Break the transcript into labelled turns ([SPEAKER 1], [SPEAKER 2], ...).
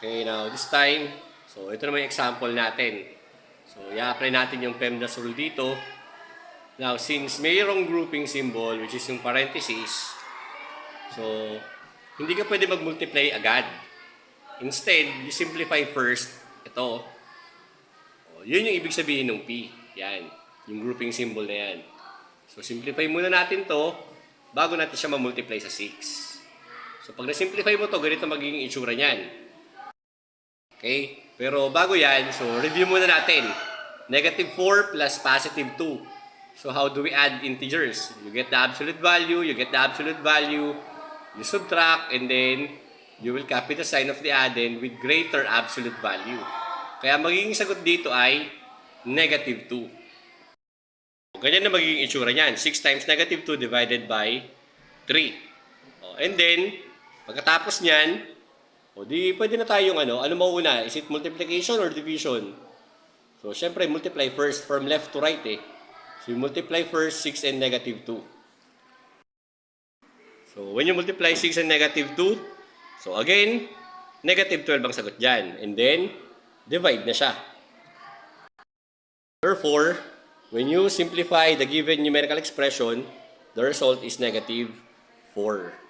[SPEAKER 1] Okay, now this time, so ito naman yung example natin. So, i-apply natin yung PEMDAS rule dito. Now, since mayroong grouping symbol, which is yung parenthesis, so, hindi ka pwede mag-multiply agad. Instead, you simplify first. Ito. O, yun yung ibig sabihin ng P. Yan. Yung grouping symbol na yan. So, simplify muna natin to bago natin siya ma-multiply sa 6. So, pag na-simplify mo to, ganito magiging itsura niyan. Okay? Pero bago yan, so review muna natin. Negative 4 plus positive 2. So how do we add integers? You get the absolute value, you get the absolute value, you subtract, and then you will copy the sign of the addend with greater absolute value. Kaya magiging sagot dito ay negative 2. Ganyan na magiging itsura niyan. 6 times negative 2 divided by 3. And then, pagkatapos niyan, o di pwede na tayong ano mauna? Is it multiplication or division? So, syempre, multiply first from left to right eh. So, you multiply first 6 and negative 2. So, when you multiply 6 and negative 2, so again, negative 12 ang sagot dyan. And then, divide na siya. Therefore, when you simplify the given numerical expression, the result is negative 4.